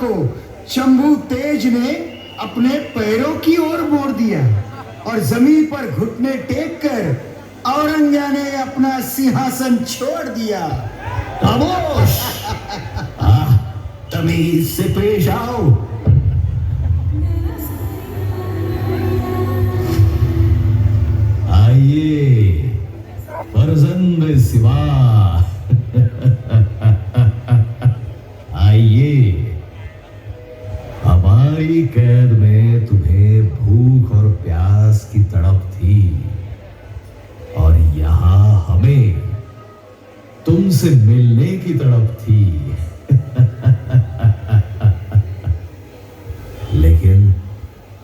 को शंभू तेज ने अपने पैरों की ओर मोड़ दिया और जमीन पर घुटने टेक कर औरंग्या ने अपना सिंहासन छोड़ दिया। खामोश! तमीज से पेश आओ। आइए फर्जंद सिवा, आइए। हमारी कैद में तुम्हें भूख और प्यास की तड़प थी और यहां हमें तुमसे मिलने की तड़प थी। लेकिन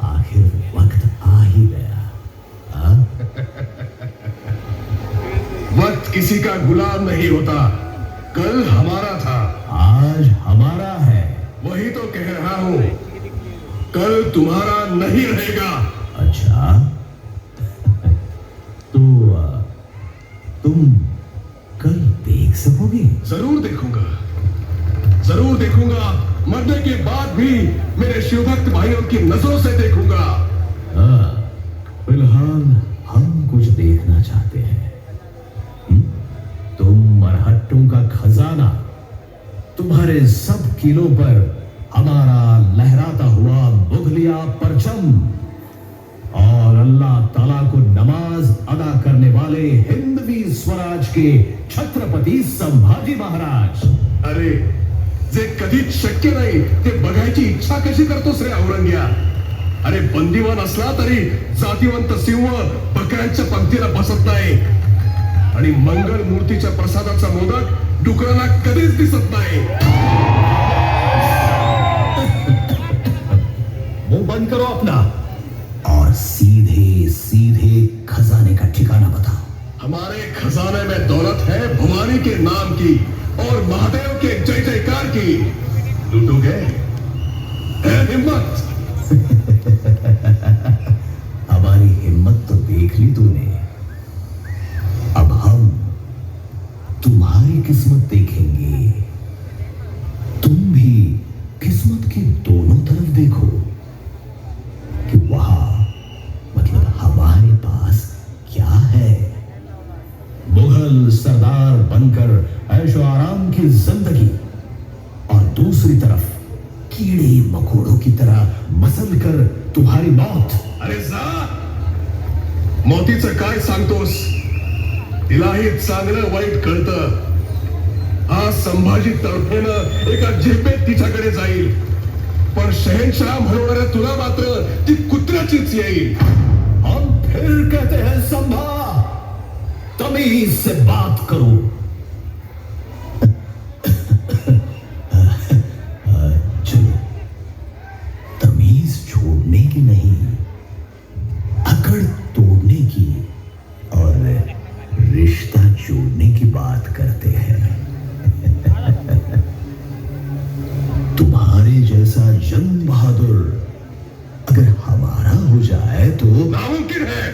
आखिर वक्त आ ही गया। वक्त किसी का गुलाम नहीं होता। कल हमारा था, आज हमारा है। वही तो कह रहा हूं, कल तुम्हारा नहीं रहेगा। अच्छा, तो तुम कल देख सकोगे? जरूर देखूंगा, जरूर देखूंगा। मरने के बाद भी मेरे शिवभक्त भाइयों की नजरों से देखूंगा। फिलहाल हम कुछ देखना चाहते हैं। तुम मरहट्टों का खजाना, तुम्हारे सब किलों पर हमारा लहराता हुआ मुगलिया परचम और अल्लाह ताला को नमाज अदा करने वाले हिंदवी स्वराज के छत्रपती संभाजी महाराज। अरे, जे कधीच शक्य नाही ते बघायची इच्छा कशी करतोस रे औरंग्या? अरे, बंदीवान असला तरी जातीवंत सिंह बकऱ्यांच्या पंक्तीला बसत नाही आणि मंगल मूर्तीच्या प्रसादाचा मोदक डुकराला कधीच दिसत नाही। मुंह बंद करो अपना और सीधे सीधे खजाने का ठिकाना बताओ। हमारे खजाने में दौलत है भवानी के नाम की और महादेव के जय जयकार की। लूटोगे? है हिम्मत? हमारी हिम्मत तो देख ली तूने। अब हम तुम्हारी किस्मत देखेंगे। तुम भी किस्मत के दोनों तरफ देखो कि वहां मतलब हमारे पास क्या है। मुगल सरदार बनकर ऐशो आराम की जिंदगी और दूसरी तरफ कीड़े मकोड़ों की तरह मसल कर तुम्हारी मौत। अरे जा, मोतीचं काय सांगतोस? तिलाही चांगलं वाईट कळतं। हा संभाजी तडफेनं एका झेपेत तिच्याकडे जाईल, पण शहनशाह म्हणणाऱ्या तुला मात्र ती कुत्र्याचीच येईल। हम फिर कहते हैं संभा, तमीज से बात करो। चलो, तमीज छोड़ने की नहीं, अकड़ तोड़ने की और रिश्ता जोड़ने की बात करते हैं। तुम्हारे जैसा जंग बहादुर अगर हमारा हो जाए तो नामुमकिन है।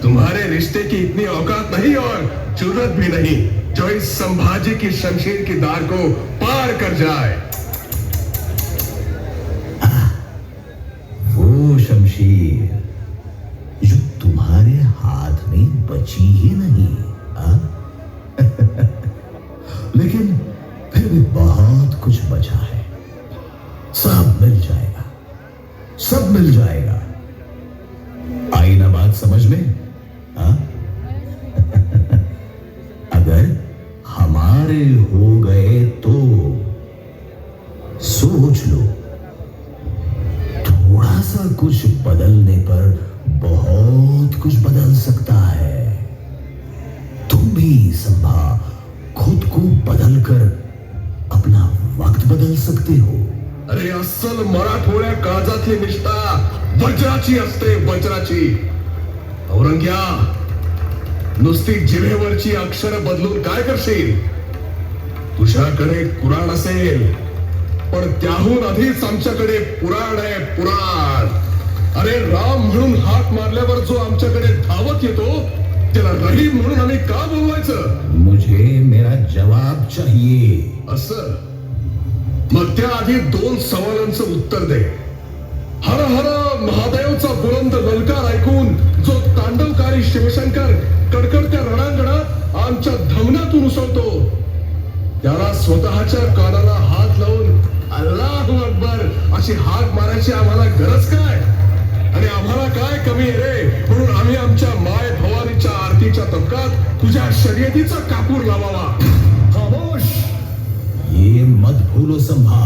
तुम्हारे रिश्ते की इतनी औकात नहीं और जरूरत भी नहीं जो इस संभाजी की शमशीर की धार को पार कर जाए। वो शमशीर जो तुम्हारे हाथ में बची ही नहीं। लेकिन फिर भी बहुत कुछ बचा है। सब मिल जाएगा, सब मिल जाएगा। आई ना बात समझ में? अगर हमारे हो गए तो सोच लो, थोड़ा सा कुछ बदलने पर बहुत कुछ बदल सकता है। तुम भी संभा खुद को बदलकर अपना वक्त बदल सकते हो। अरे, अस्सल मराठमोळ्या काळजातली निष्ठा वज्राची असते, वज्राची। औरंग्या, नुसती जिभेवरची अक्षर बदलून काय करशील? तुझ्याकडे कुराण असेल, पण त्याहून आधीच आमच्याकडे पुराण आहे, पुराण। अरे, राम म्हणून हाक मारल्यावर जो आमच्याकडे धावत येतो त्याला रहीम म्हणून आम्ही का बोलवायचं? मुझे मेरा जवाब चाहिए। असं मग त्याआधी 2 सवालांचं उत्तर दे. हर हर महादेवचा बुलंद ललकार ऐकून जो तांडवकारी शिवशंकर कडकडत्या रणांगणात आमच्या धमन्यातून उसळतो, त्याला स्वतःच्या कानाला हात लावून अल्लाहू अकबर अशी हाक मारायची आम्हाला गरज काय? आणि आम्हाला काय कमी आहे रे म्हणून आम्ही आमच्या माय भवानीच्या आरतीच्या तबकात तुझ्या शर्यतीचा कापूर लावावा? खामोश! ये मत भूलो संभा,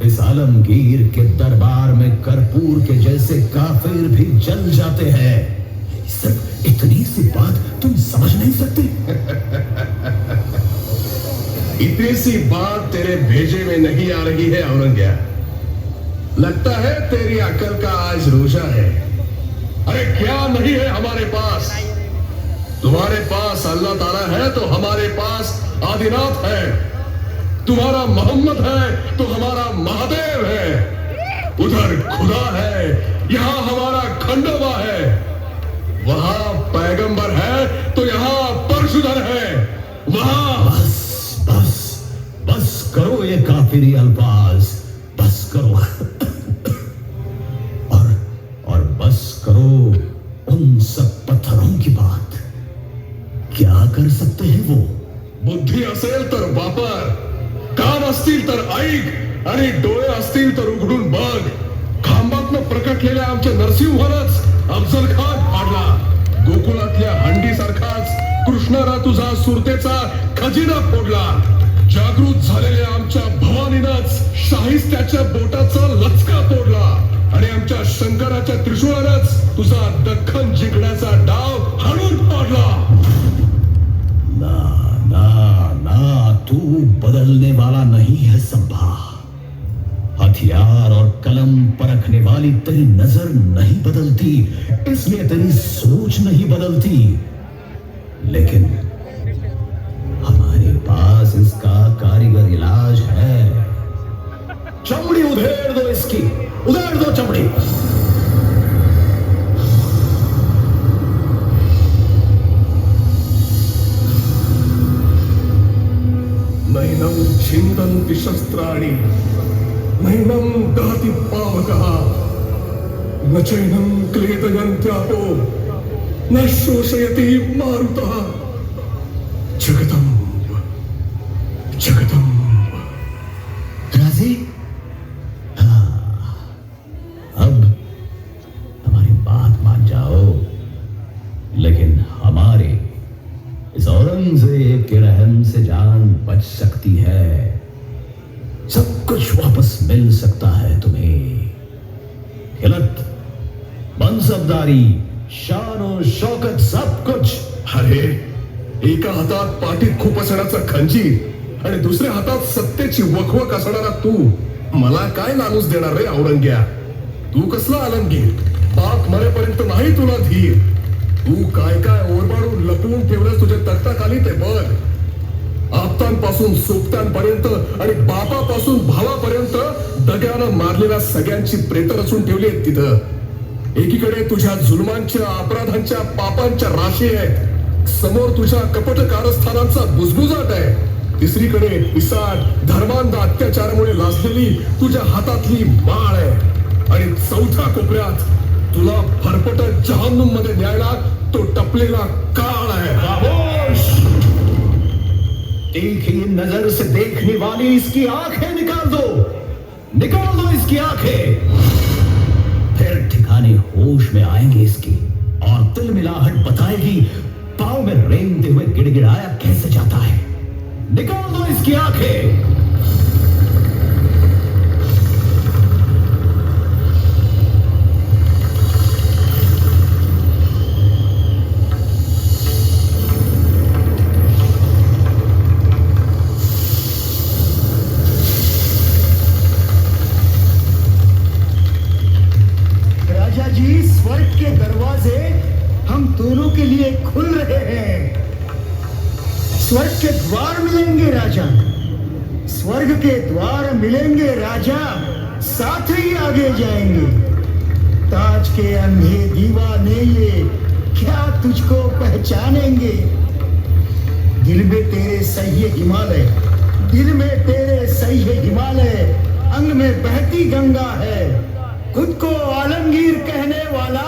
इस आलमगीर के दरबार में कर्पूर के जैसे काफिर भी जल जाते हैं. सिर्फ इतनी सी बात तुम समझ नहीं सकते? इतनी सी बात तेरे भेजे में नहीं आ रही है औरंग्या. लगता है तेरी अकल का आज रोजा है. अरे क्या नहीं है हमारे पास? तुम्हारे पास अल्लाह ताला है तो हमारे पास आदिनाथ है. तुम्हारा मोहम्मद है तो हमारा महादेव है. उधर खुदा है, यहाँ हमारा खंडोबा है. वहां पैगंबर है तो यहाँ परशुधर है. वहां बस करो ये काफिरी अल्फाज, बस करो. और बस करो उन सब पत्थरों की बात. क्या कर सकते हैं वो? बुद्धी असेल तर वापर, कान असतील तर ऐक आणि डोळे असतील तर उघडून बघ. खांबातनं प्रकटलेल्या आमच्या नरसिंहानच अफजल खान पाडला. गोकुळातल्या हंडीसारखाच कृष्णाला तुझा सुरतेचा खजिना फोडला. जागृत झालेल्या आमच्या भवानीनंच शाहिस्त्याच्या बोटाचा लचका तोडला आणि आमच्या शंकराच्या त्रिशूळानंच तुझा दख्खन जिंकण्याचा डाव हाणून पाडला. ना, तू बदलने वाला नहीं है संभा. हथियार और कलम परखने वाली तेरी नजर नहीं बदलती, इसलिए तेरी सोच नहीं बदलती. लेकिन हमारे पास इसका कारीगर इलाज है. चमड़ी उधेड़ दो इसकी, उधेड़ दो चमड़ी. नैनं छिन्दन्ति शस्त्राणि, नैनं दहति पावकः, न चैनं क्लेदयन्त्यापो, न शोषयति मारुतः. जगदम्ब जगदम्ब. राजी? हाँ, अब हमारी बात मान जाओ. लेकिन हमारे इस औरंगजेब के रहम से जान बच सकती है. सब कुछ वापस मिल सकता है तुम्हें. खिलत, मनसबदारी, शान और शौकत, सब कुछ. अरे एका हातात पाठीत खूप असणारा खंजीर आणि दुसऱ्या हातात सत्तेची वखवक असणारा तू. मला काय लालूच देणार रे औरंग्या? तू कसला आलमगीर? पाक मरेपर्यंत नाही तुला धीर. तू काय काय ओरबाडून लपवून ठेवलंस तुझ्या तख्ताखाली ते बघ. आप्तांपासून सोबत्यांपर्यंत आणि बापापासून भावापर्यंत दग्यानं मारलेल्या सगळ्यांची प्रेत रचून ठेवली आहेत तिथं. एकीकडे तुझ्या जुलमांच्या, अपराधांच्या, पापांच्या राशी आहेत. समोर तुझ्या कपट कारस्थानांचा बुजबुजाट आहे. तिसरीकडे पिसाट, धर्मांध अत्याचारामुळे लाजलेली तुझ्या हातातली माळ आहे. आणि चौथ्या कोपऱ्यात तुला फरफटत जहन्नुम मध्ये न्यायला तो टपलेला काळ आहे. खामोश! तीखी नजर से देखने वाली इसकी आंखें निकाल दो इसकी आंखें. फिर ठिकाने होश में आएंगे इसकी, और तिलमिलाहट बताएगी पांव में रेंगते हुए गिड़गिड़ाया कैसे जाता है. निकाल दो इसकी आंखें. स्वर्ग के दरवाजे हम दोनों के लिए खुल रहे हैं. स्वर्ग के द्वार मिलेंगे राजा, स्वर्ग के द्वार मिलेंगे राजा, साथ ही आगे जाएंगे. ताज के अंधे दीवाने ये क्या तुझको पहचानेंगे. दिल में तेरे सही हिमालय, दिल में तेरे सही हिमालय, अंग में बहती गंगा है। खुद को आलमगीर कहने वाला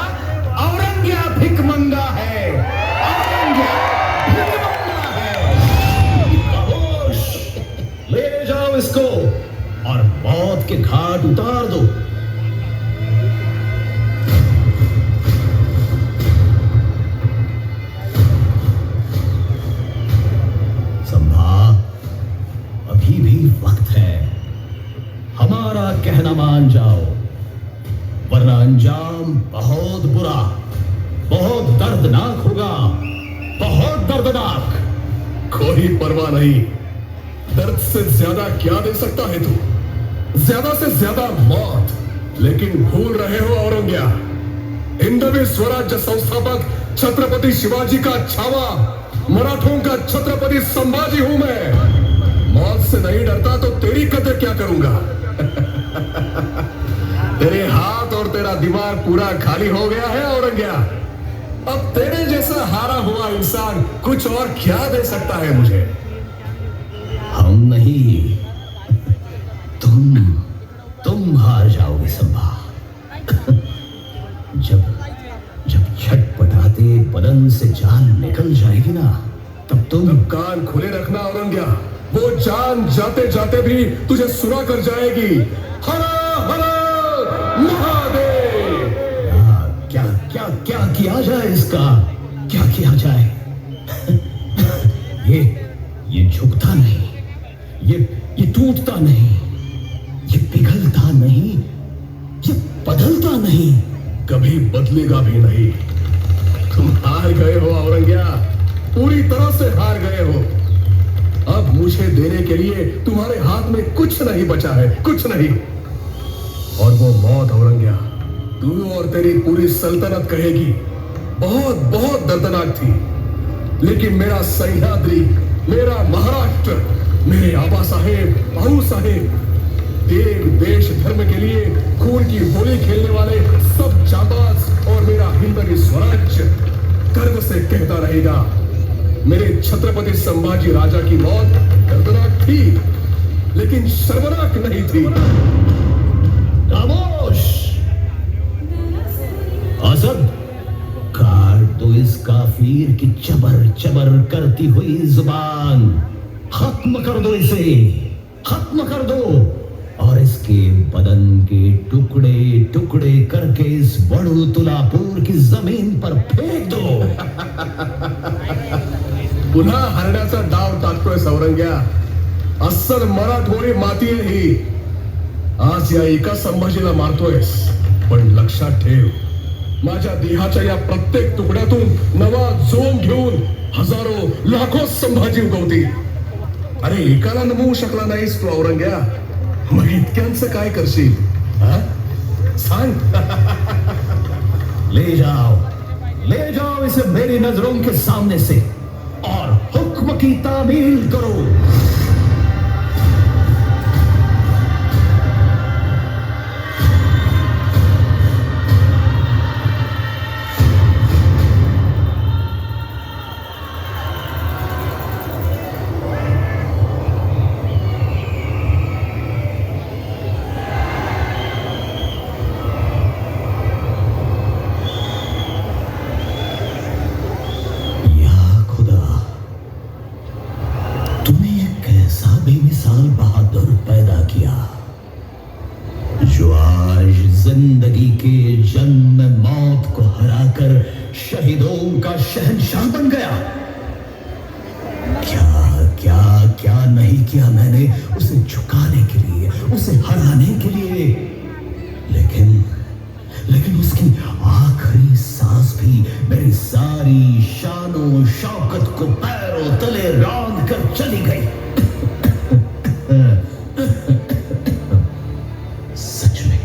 औरंग्या भिकमंगा है। औरंग्या भिकमंगा है। खामोश! ले जाओ इसको और मौत के घाट उतार दो। अभी भी वक्त है, हमारा कहना मान जाओ, वरना अंजाम बहुत बुरा, बहुत दर्दनाक होगा, बहुत दर्दनाक। कोई परवाह नहीं। दर्द से ज्यादा क्या दे सकता है तू? ज्यादा से ज्यादा मौत। लेकिन भूल रहे हो औरंग्या, हिंदवी स्वराज्य संस्थापक छत्रपति शिवाजी का छावा, मराठों का छत्रपति संभाजी हूं मैं। मौत से नहीं डरता तो तेरी कदर क्या करूंगा? तेरे हाथ और तेरा दिमाग पूरा खाली हो गया है औरंग्या। अब तेरे जैसा हारा हुआ इंसान कुछ और क्या दे सकता है मुझे? हम नहीं, तुम हार जाओगे संभा। जब छटपटाते बदन से जान निकल जाएगी ना, तब तुम कान खुले रखना औरंग्या। वो जान जाते जाते भी तुझे सुना कर जाएगी। हरा हरा महादेव। क्या क्या क्या किया जाए इसका? क्या किया जाए? ये झुकता नहीं, ये टूटता नहीं, ये पिघलता नहीं, ये बदलता नहीं, कभी बदलेगा भी नहीं। तुम हार गए हो औरंग्या, पूरी तरह से हार गए हो। अब मुझे देने के लिए तुम्हारे हाथ में कुछ नहीं बचा है, कुछ नहीं। और वो मौत औरंग्या, तू और तेरी पूरी सल्तनत कहेगी बहुत बहुत दर्दनाक थी। लेकिन मेरा सह्याद्री, मेरा महाराष्ट्र, मेरे आबा साहेब, भाऊ साहेब, देव देश धर्म के लिए खून की होली खेलने वाले सब जाबाज और मेरा हिंदवी स्वराज्य गर्व से कहता रहेगा, मेरे छत्रपति संभाजी राजा की मौत दर्दनाक थी, लेकिन शर्मनाक नहीं थी। खामोश! असद, काट दो इस काफिर की चबर चबर करती हुई जुबान। खत्म कर दो इसे, खत्म कर दो, और इसके बदन के टुकड़े टुकड़े करके इस बड़ू तुलापुर की जमीन पर फेंक दो। पुन्हा हरण्याचा डाव टाकतोय औरंग्या। अस्सल मराठमोळी माती आहे ही। आज या एका संभाजीला मारतोयस, पण लक्षात ठेव, माझ्या देहाच्या या प्रत्येक तुकड्यातून नवा जोम घेऊन हजारो लाखो संभाजी उगवतील। अरे एकाला नमवू शकला नाहीस तू औरंग्या, मग इतक्यांचं काय करशील? सांग। ले जाओ इसे मेरी नजरों के सामने से और हुक्म की तामील करो। बेमिसाल बहादुर पैदा किया, जो आज जिंदगी के जन्म मौत को हराकर शहीदों का शहंशाह बन गया। क्या क्या क्या नहीं किया मैंने उसे झुकाने के लिए, उसे हराने के लिए, लेकिन उसकी आखिरी सांस भी मेरी सारी शानो शौकत को पैरों तले रौंद कर चली गई। सच में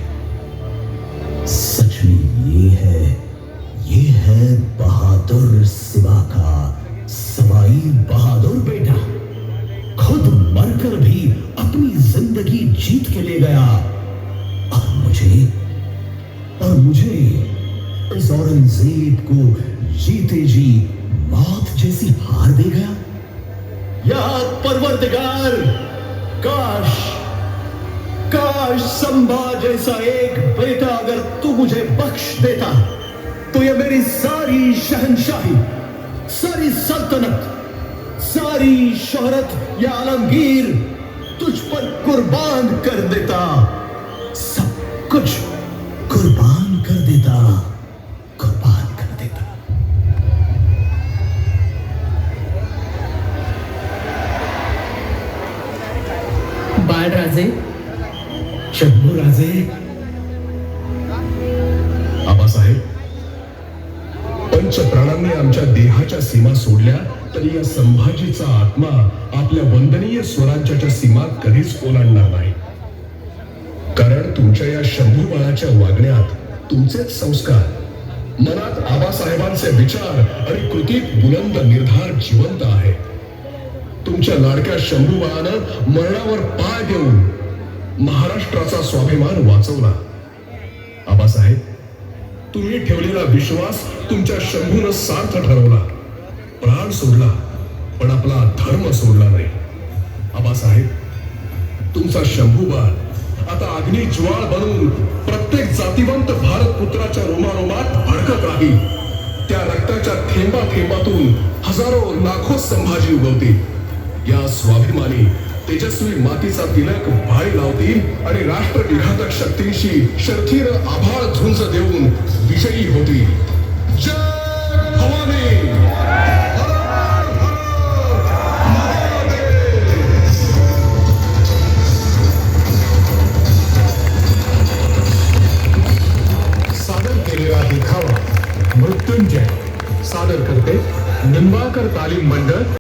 ये है बहादुर सिवा का सवाई बहादुर बेटा। खुद मरकर भी अपनी जिंदगी जीत के ले गया, और मुझे इस औरंगजेब को जीते जी मौत जैसी हार दे गया। या परवरदिगार, काश काश संभा जैसा एक बेटा अगर तू मुझे बख्श देता तो ये मेरी सारी शहंशाही, सारी सल्तनत, सारी शोहरत या आलमगीर तुझ पर कुर्बान कर देता, सब कुछ कुर्बान कर देता, कुर्बान कर देता। बाळराजे, शंभू राजे, आबासाहेब, पंचप्राणांनी आमच्या देहाच्या सीमा सोडल्या तरी या संभाजीचा आत्मा आपल्या वंदनीय स्वराज्याच्या सीमा कधीच ओलांडणार नाही. कारण तुमच्या या शंभू बाळाच्या वागण्यात तुमचेच संस्कार, मनात आबासाहेबांचे विचार आणि कृतीत बुलंद निर्धार जिवंत आहे. तुमच्या लाडक्या शंभू बाळानं मरणावर पाय देऊन महाराष्ट्राचा स्वाभिमान वाचवला. आबासाहेब, तुम्ही ठेवलेला विश्वास तुमच्या शंभूनं सार्थ ठरवला. प्राण सोडला पण आपला धर्म सोडला नाही. आबासाहेब, तुमचा शंभू बाळ आता अग्नी ज्वाळ बनून प्रत्येक जातिवंत भारत पुत्राच्या रोमारोमात भडकत राहील. त्या रक्ताच्या थेंबा थेंबातून हजारो लाखो संभाजी उगवतील. या स्वाभिमानी तेजस्वी मातीचा तिलक भाळी लावतील आणि राष्ट्र विघातक शक्तींशी शर्थीर आभाळ झुंज देऊन विजयी होतील. जय भवानी. सादर केलेला देखावा मृत्युंजय सादर करते निंबाळकर तालीम मंडळ